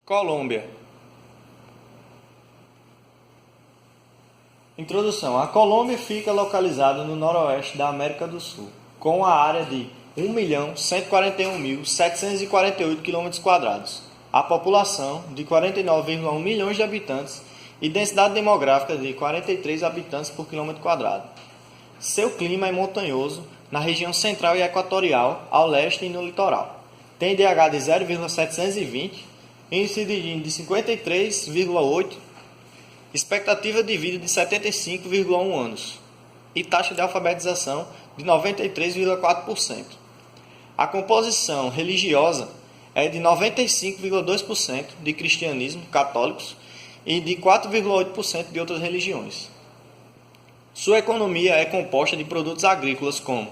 Colômbia. Introdução. A Colômbia fica localizada no noroeste da América do Sul, com a área de 1.141.748 km², a população de 49,1 milhões de habitantes e densidade demográfica de 43 habitantes por km². Seu clima é montanhoso na região central e equatorial, ao leste e no litoral. Tem DH de 0,720, índice de Gini de 53,8, expectativa de vida de 75,1 anos e taxa de alfabetização de 93,4%. A composição religiosa é de 95,2% de cristianismo católicos e de 4,8% de outras religiões. Sua economia é composta de produtos agrícolas como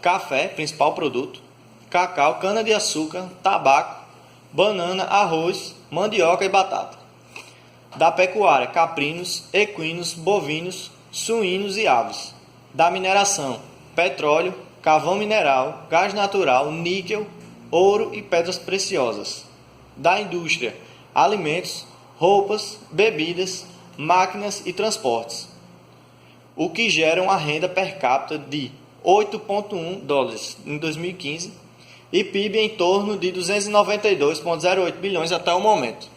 café, principal produto, cacau, cana-de-açúcar, tabaco, banana, arroz, mandioca e batata. Da pecuária, caprinos, equinos, bovinos, suínos e aves. Da mineração, petróleo, carvão mineral, gás natural, níquel, ouro e pedras preciosas. Da indústria, alimentos, roupas, bebidas, máquinas e transportes. O que gera uma renda per capita de $8,1 em 2015 e PIB em torno de 292,08 bilhões até o momento.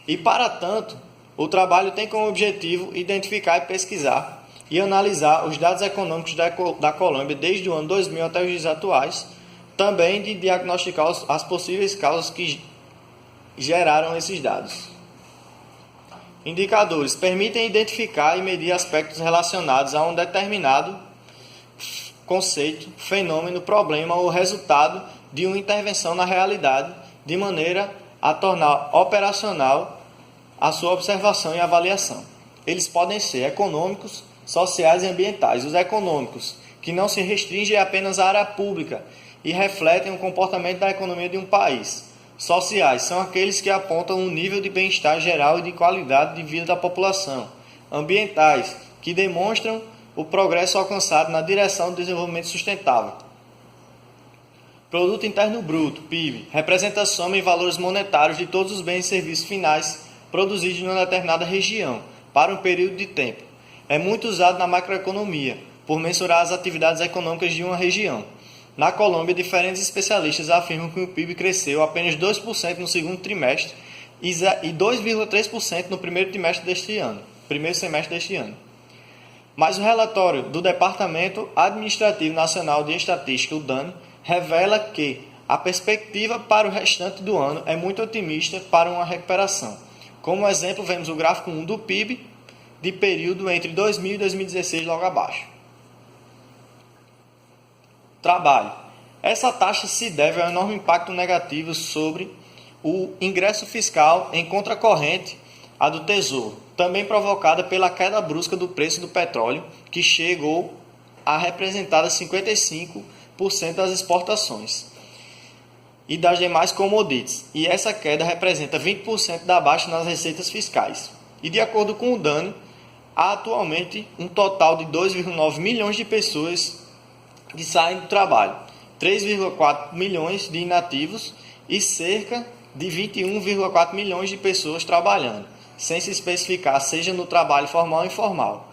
E, para tanto, o trabalho tem como objetivo identificar e pesquisar e analisar os dados econômicos da Colômbia desde o ano 2000 até os dias atuais, também de diagnosticar as possíveis causas que geraram esses dados. Indicadores permitem identificar e medir aspectos relacionados a um determinado conceito, fenômeno, problema ou resultado de uma intervenção na realidade, de maneira a tornar operacional a sua observação e avaliação. Eles podem ser econômicos, sociais e ambientais. Os econômicos, que não se restringem apenas à área pública e refletem o comportamento da economia de um país. Sociais são aqueles que apontam um nível de bem-estar geral e de qualidade de vida da população. Ambientais, que demonstram o progresso alcançado na direção do desenvolvimento sustentável. Produto Interno Bruto, PIB, representa a soma em valores monetários de todos os bens e serviços finais produzidos em uma determinada região, para um período de tempo. É muito usado na macroeconomia, por mensurar as atividades econômicas de uma região. Na Colômbia, diferentes especialistas afirmam que o PIB cresceu apenas 2% no segundo trimestre e 2,3% no primeiro semestre deste ano. Mas o relatório do Departamento Administrativo Nacional de Estatística, o DANE, revela que a perspectiva para o restante do ano é muito otimista para uma recuperação. Como exemplo, vemos o gráfico 1 do PIB de período entre 2000 e 2016 logo abaixo. Trabalho. Essa taxa se deve ao enorme impacto negativo sobre o ingresso fiscal em contracorrente à do Tesouro, também provocada pela queda brusca do preço do petróleo, que chegou a representar 55% das exportações e das demais commodities, e essa queda representa 20% da baixa nas receitas fiscais. E de acordo com o DANE, há atualmente um total de 2,9 milhões de pessoas que saem do trabalho, 3,4 milhões de inativos e cerca de 21,4 milhões de pessoas trabalhando, sem se especificar seja no trabalho formal ou informal.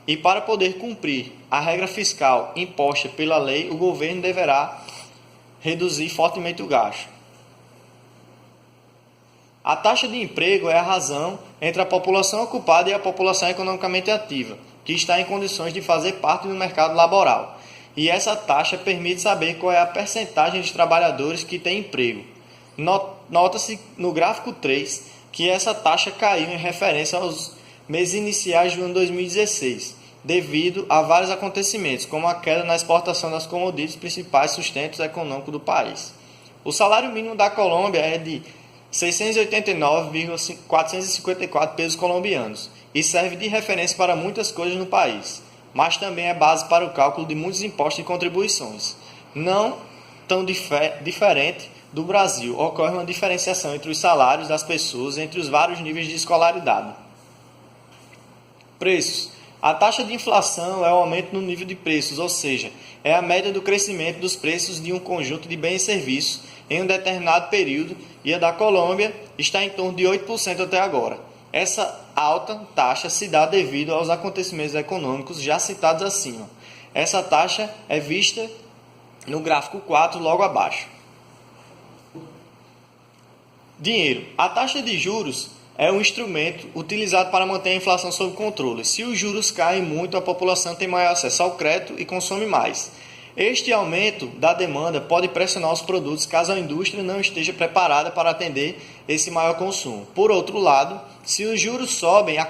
E para poder cumprir a regra fiscal imposta pela lei, o governo deverá reduzir fortemente o gasto. A taxa de emprego é a razão entre a população ocupada e a população economicamente ativa, que está em condições de fazer parte do mercado laboral. E essa taxa permite saber qual é a percentagem de trabalhadores que têm emprego. Nota-se no gráfico 3 que essa taxa caiu em referência aos meses iniciais do ano 2016, devido a vários acontecimentos, como a queda na exportação das commodities, principais sustentos econômicos do país. O salário mínimo da Colômbia é de 689,454 pesos colombianos e serve de referência para muitas coisas no país, mas também é base para o cálculo de muitos impostos e contribuições. Não tão diferente do Brasil, ocorre uma diferenciação entre os salários das pessoas entre os vários níveis de escolaridade. Preços. A taxa de inflação é o aumento no nível de preços, ou seja, é a média do crescimento dos preços de um conjunto de bens e serviços em um determinado período e a da Colômbia está em torno de 8% até agora. Essa alta taxa se dá devido aos acontecimentos econômicos já citados acima. Essa taxa é vista no gráfico 4 logo abaixo. Dinheiro. A taxa de juros é um instrumento utilizado para manter a inflação sob controle. Se os juros caem muito, a população tem maior acesso ao crédito e consome mais. Este aumento da demanda pode pressionar os produtos caso a indústria não esteja preparada para atender esse maior consumo. Por outro lado, se os juros sobem, a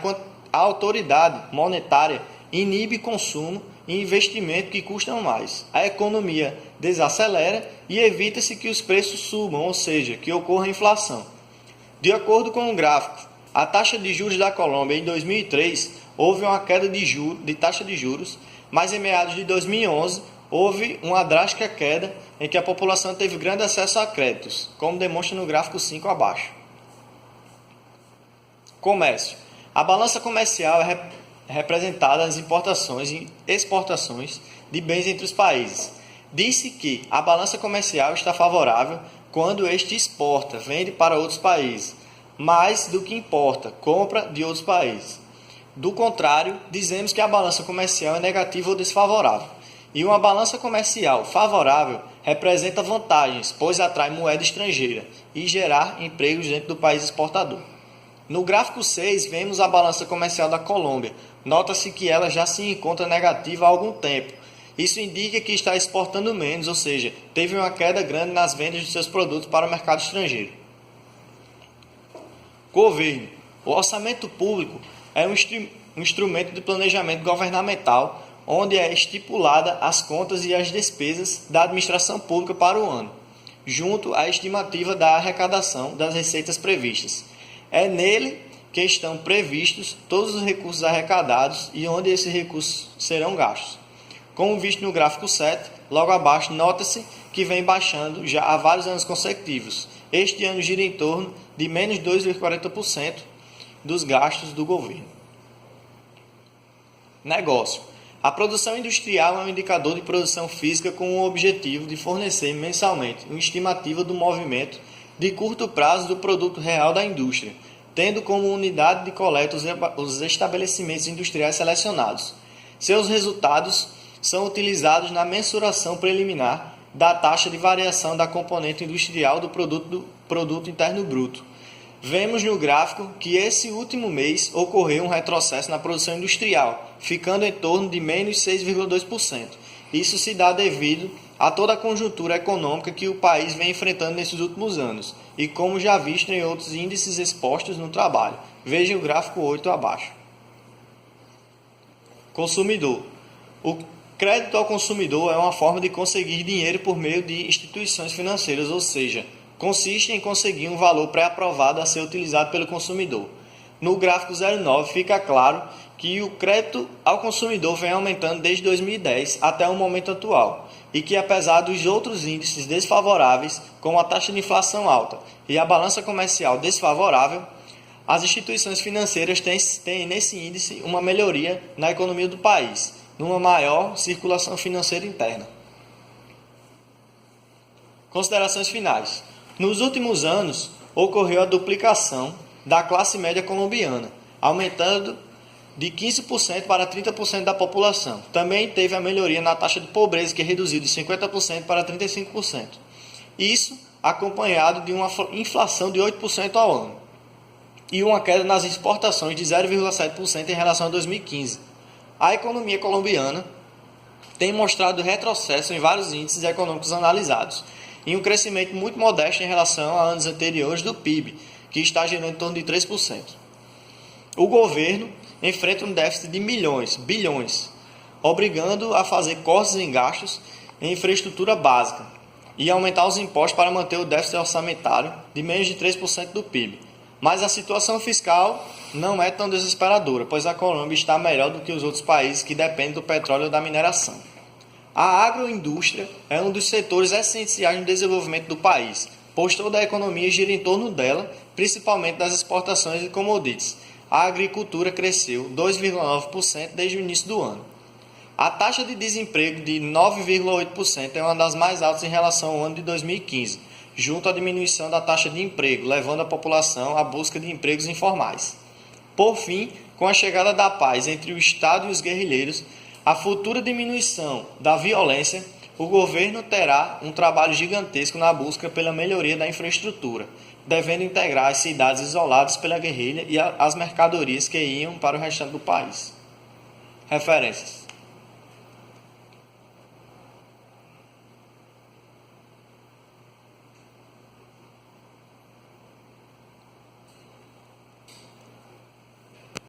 autoridade monetária inibe consumo e investimento que custam mais. A economia desacelera e evita-se que os preços subam, ou seja, que ocorra inflação. De acordo com o gráfico, a taxa de juros da Colômbia em 2003 houve uma queda de taxa de juros, mas em meados de 2011 houve uma drástica queda em que a população teve grande acesso a créditos, como demonstra no gráfico 5 abaixo. Comércio. A balança comercial é representada nas importações e exportações de bens entre os países. Disse que a balança comercial está favorável quando este exporta, vende para outros países, mais do que importa, compra de outros países. Do contrário, dizemos que a balança comercial é negativa ou desfavorável. E uma balança comercial favorável representa vantagens, pois atrai moeda estrangeira e gerar empregos dentro do país exportador. No gráfico 6, vemos a balança comercial da Colômbia. Nota-se que ela já se encontra negativa há algum tempo. Isso indica que está exportando menos, ou seja, teve uma queda grande nas vendas de seus produtos para o mercado estrangeiro. Governo. O orçamento público é um instrumento de planejamento governamental onde é estipulada as contas e as despesas da administração pública para o ano, junto à estimativa da arrecadação das receitas previstas. É nele que estão previstos todos os recursos arrecadados e onde esses recursos serão gastos. Como visto no gráfico 7, logo abaixo, nota-se que vem baixando já há vários anos consecutivos. Este ano gira em torno de menos 2,40% dos gastos do governo. Negócio. A produção industrial é um indicador de produção física com o objetivo de fornecer mensalmente uma estimativa do movimento de curto prazo do produto real da indústria, tendo como unidade de coleta os estabelecimentos industriais selecionados. Seus resultados são utilizados na mensuração preliminar da taxa de variação da componente industrial do produto interno bruto. Vemos no gráfico que esse último mês ocorreu um retrocesso na produção industrial, ficando em torno de menos 6,2%. Isso se dá devido a toda a conjuntura econômica que o país vem enfrentando nesses últimos anos, e como já visto em outros índices expostos no trabalho. Veja o gráfico 8 abaixo. Consumidor. O crédito ao consumidor é uma forma de conseguir dinheiro por meio de instituições financeiras, ou seja, consiste em conseguir um valor pré-aprovado a ser utilizado pelo consumidor. No gráfico 09 fica claro que o crédito ao consumidor vem aumentando desde 2010 até o momento atual, e que apesar dos outros índices desfavoráveis, como a taxa de inflação alta e a balança comercial desfavorável, as instituições financeiras têm nesse índice uma melhoria na economia do país, numa maior circulação financeira interna. Considerações finais. Nos últimos anos, ocorreu a duplicação da classe média colombiana, aumentando de 15% para 30% da população. Também teve a melhoria na taxa de pobreza, que reduziu de 50% para 35%. Isso acompanhado de uma inflação de 8% ao ano e uma queda nas exportações de 0,7% em relação a 2015. A economia colombiana tem mostrado retrocesso em vários índices econômicos analisados e um crescimento muito modesto em relação a anos anteriores do PIB, que está gerando em torno de 3%. O governo enfrenta um déficit de bilhões, obrigando a fazer cortes em gastos em infraestrutura básica e aumentar os impostos para manter o déficit orçamentário de menos de 3% do PIB. Mas a situação fiscal não é tão desesperadora, pois a Colômbia está melhor do que os outros países que dependem do petróleo e da mineração. A agroindústria é um dos setores essenciais no desenvolvimento do país, pois toda a economia gira em torno dela, principalmente das exportações de commodities. A agricultura cresceu 2,9% desde o início do ano. A taxa de desemprego de 9,8% é uma das mais altas em relação ao ano de 2015. junto à diminuição da taxa de emprego, levando a população à busca de empregos informais. Por fim, com a chegada da paz entre o Estado e os guerrilheiros, a futura diminuição da violência, o governo terá um trabalho gigantesco na busca pela melhoria da infraestrutura, devendo integrar as cidades isoladas pela guerrilha e as mercadorias que iam para o restante do país. Referências: